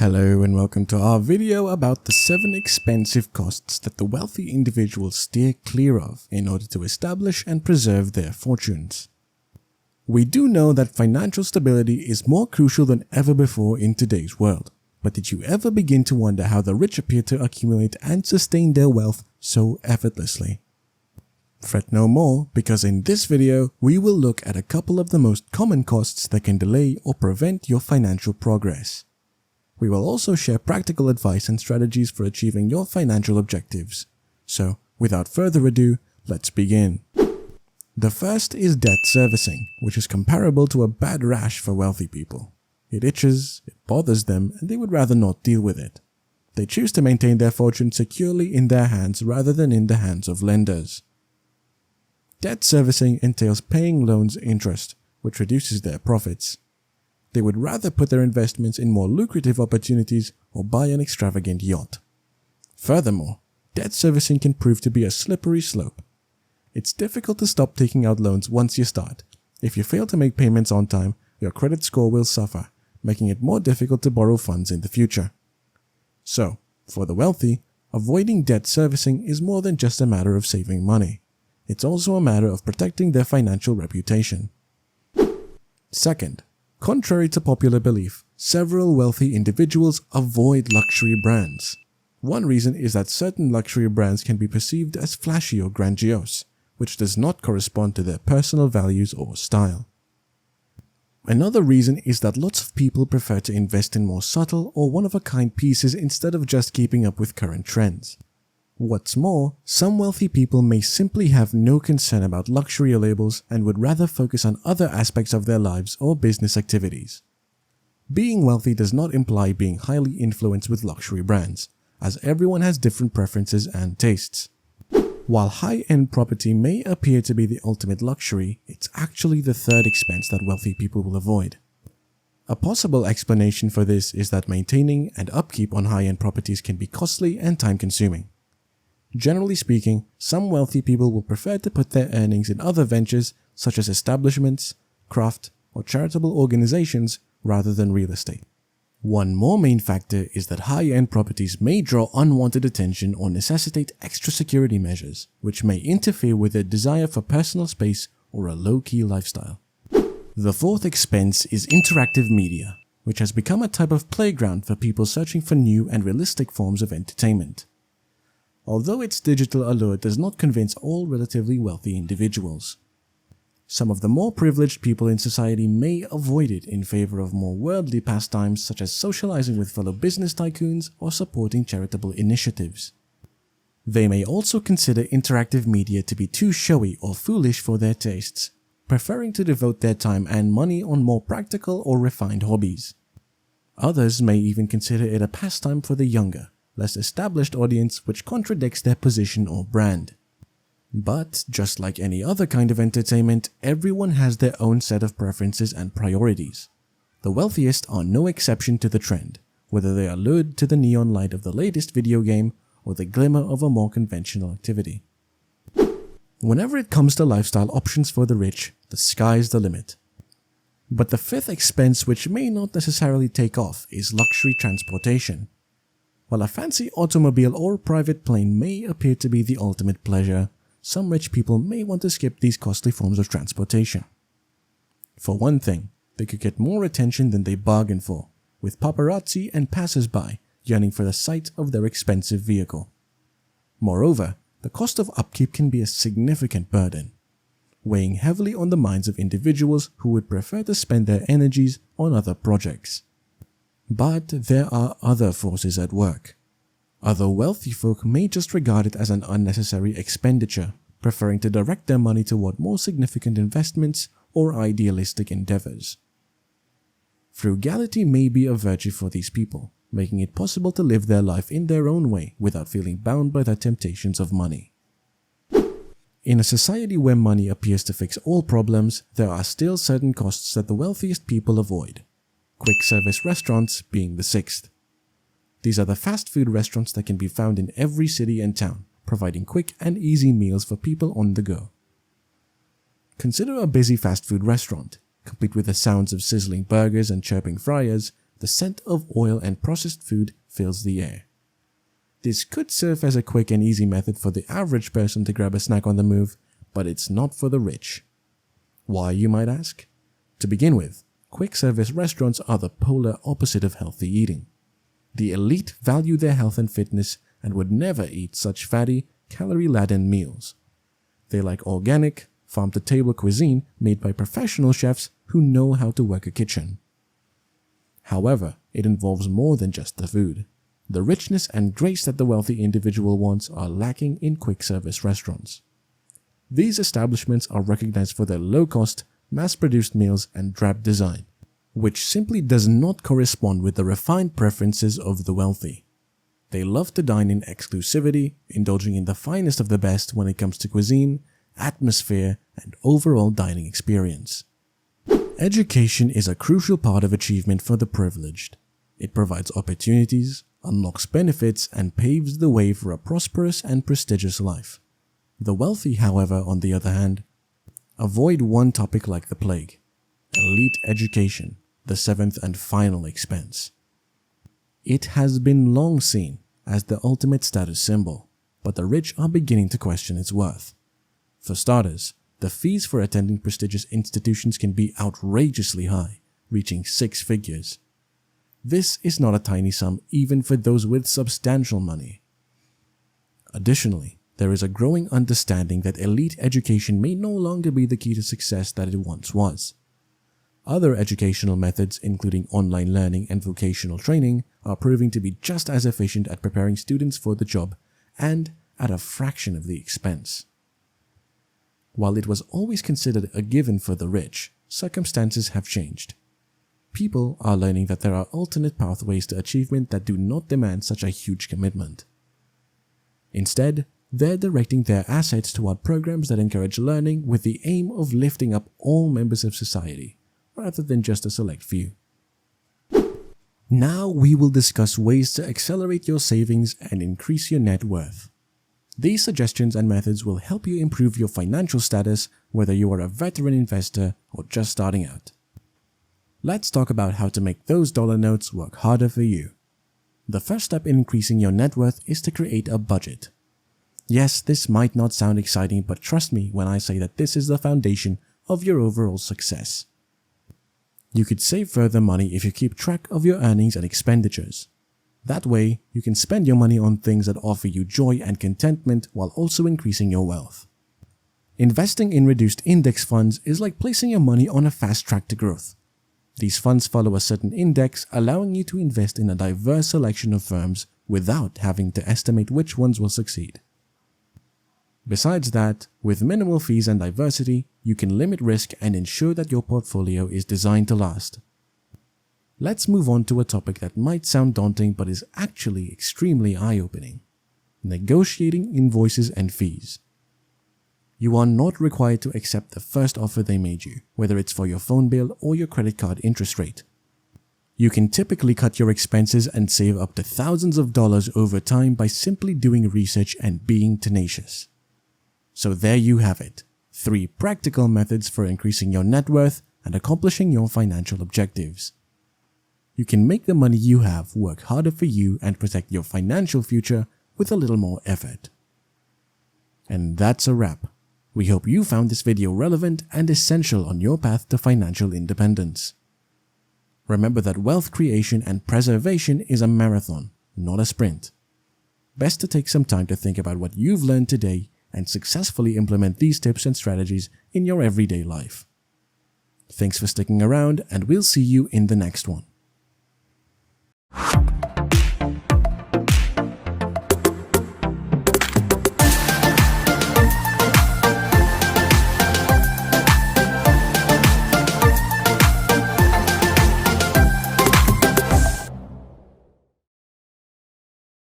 Hello and welcome to our video about the 7 expensive costs that the wealthy individuals steer clear of in order to establish and preserve their fortunes. We do know that financial stability is more crucial than ever before in today's world, but did you ever begin to wonder how the rich appear to accumulate and sustain their wealth so effortlessly? Fret no more, because in this video we will look at a couple of the most common costs that can delay or prevent your financial progress. We will also share practical advice and strategies for achieving your financial objectives. So, without further ado, let's begin. The first is debt servicing, which is comparable to a bad rash for wealthy people. It itches, it bothers them, and they would rather not deal with it. They choose to maintain their fortune securely in their hands rather than in the hands of lenders. Debt servicing entails paying loans interest, which reduces their profits. They would rather put their investments in more lucrative opportunities or buy an extravagant yacht. Furthermore, debt servicing can prove to be a slippery slope. It's difficult to stop taking out loans once you start. If you fail to make payments on time, your credit score will suffer, making it more difficult to borrow funds in the future. So, for the wealthy, avoiding debt servicing is more than just a matter of saving money. It's also a matter of protecting their financial reputation. Second, contrary to popular belief, several wealthy individuals avoid luxury brands. One reason is that certain luxury brands can be perceived as flashy or grandiose, which does not correspond to their personal values or style. Another reason is that lots of people prefer to invest in more subtle or one-of-a-kind pieces instead of just keeping up with current trends. What's more, some wealthy people may simply have no concern about luxury labels and would rather focus on other aspects of their lives or business activities. Being wealthy does not imply being highly influenced with luxury brands, as everyone has different preferences and tastes. While high-end property may appear to be the ultimate luxury, it's actually the third expense that wealthy people will avoid. A possible explanation for this is that maintaining and upkeep on high-end properties can be costly and time-consuming. Generally speaking, some wealthy people will prefer to put their earnings in other ventures such as establishments, craft, or charitable organizations rather than real estate. One more main factor is that high-end properties may draw unwanted attention or necessitate extra security measures, which may interfere with their desire for personal space or a low-key lifestyle. The fourth expense is interactive media, which has become a type of playground for people searching for new and realistic forms of entertainment. Although its digital allure does not convince all relatively wealthy individuals. Some of the more privileged people in society may avoid it in favor of more worldly pastimes such as socializing with fellow business tycoons or supporting charitable initiatives. They may also consider interactive media to be too showy or foolish for their tastes, preferring to devote their time and money on more practical or refined hobbies. Others may even consider it a pastime for the younger, less established audience which contradicts their position or brand. But, just like any other kind of entertainment, everyone has their own set of preferences and priorities. The wealthiest are no exception to the trend, whether they are lured to the neon light of the latest video game or the glimmer of a more conventional activity. Whenever it comes to lifestyle options for the rich, the sky's the limit. But the fifth expense, which may not necessarily take off, is luxury transportation. While a fancy automobile or private plane may appear to be the ultimate pleasure, some rich people may want to skip these costly forms of transportation. For one thing, they could get more attention than they bargained for, with paparazzi and passers-by yearning for the sight of their expensive vehicle. Moreover, the cost of upkeep can be a significant burden, weighing heavily on the minds of individuals who would prefer to spend their energies on other projects. But there are other forces at work. Other wealthy folk may just regard it as an unnecessary expenditure, preferring to direct their money toward more significant investments or idealistic endeavors. Frugality may be a virtue for these people, making it possible to live their life in their own way without feeling bound by the temptations of money. In a society where money appears to fix all problems, there are still certain costs that the wealthiest people avoid. Quick service restaurants being the sixth. These are the fast food restaurants that can be found in every city and town, providing quick and easy meals for people on the go. Consider a busy fast food restaurant, complete with the sounds of sizzling burgers and chirping fryers, the scent of oil and processed food fills the air. This could serve as a quick and easy method for the average person to grab a snack on the move, but it's not for the rich. Why, you might ask? To begin with, quick service restaurants are the polar opposite of healthy eating. The elite value their health and fitness and would never eat such fatty, calorie-laden meals. They like organic, farm-to-table cuisine made by professional chefs who know how to work a kitchen. However, it involves more than just the food. The richness and grace that the wealthy individual wants are lacking in quick-service restaurants. These establishments are recognized for their low-cost, mass-produced meals and drab design, which simply does not correspond with the refined preferences of the wealthy. They love to dine in exclusivity, indulging in the finest of the best when it comes to cuisine, atmosphere, and overall dining experience. Education is a crucial part of achievement for the privileged. It provides opportunities, unlocks benefits, and paves the way for a prosperous and prestigious life. The wealthy, however, on the other hand, avoid one topic like the plague: elite education, the seventh and final expense. It has been long seen as the ultimate status symbol, but the rich are beginning to question its worth. For starters, the fees for attending prestigious institutions can be outrageously high, reaching 6 figures. This is not a tiny sum even for those with substantial money. Additionally, there is a growing understanding that elite education may no longer be the key to success that it once was. Other educational methods, including online learning and vocational training, are proving to be just as efficient at preparing students for the job and at a fraction of the expense. While it was always considered a given for the rich, circumstances have changed. People are learning that there are alternate pathways to achievement that do not demand such a huge commitment. Instead, they're directing their assets toward programs that encourage learning with the aim of lifting up all members of society, rather than just a select few. Now we will discuss ways to accelerate your savings and increase your net worth. These suggestions and methods will help you improve your financial status, whether you are a veteran investor or just starting out. Let's talk about how to make those dollar notes work harder for you. The first step in increasing your net worth is to create a budget. Yes, this might not sound exciting, but trust me when I say that this is the foundation of your overall success. You could save further money if you keep track of your earnings and expenditures. That way, you can spend your money on things that offer you joy and contentment while also increasing your wealth. Investing in reduced index funds is like placing your money on a fast track to growth. These funds follow a certain index, allowing you to invest in a diverse selection of firms without having to estimate which ones will succeed. Besides that, with minimal fees and diversity, you can limit risk and ensure that your portfolio is designed to last. Let's move on to a topic that might sound daunting but is actually extremely eye-opening: negotiating invoices and fees. You are not required to accept the first offer they made you, whether it's for your phone bill or your credit card interest rate. You can typically cut your expenses and save up to thousands of dollars over time by simply doing research and being tenacious. So there you have it, 3 practical methods for increasing your net worth and accomplishing your financial objectives. You can make the money you have work harder for you and protect your financial future with a little more effort. And that's a wrap. We hope you found this video relevant and essential on your path to financial independence. Remember that wealth creation and preservation is a marathon, not a sprint. Best to take some time to think about what you've learned today and successfully implement these tips and strategies in your everyday life. Thanks for sticking around, and we'll see you in the next one.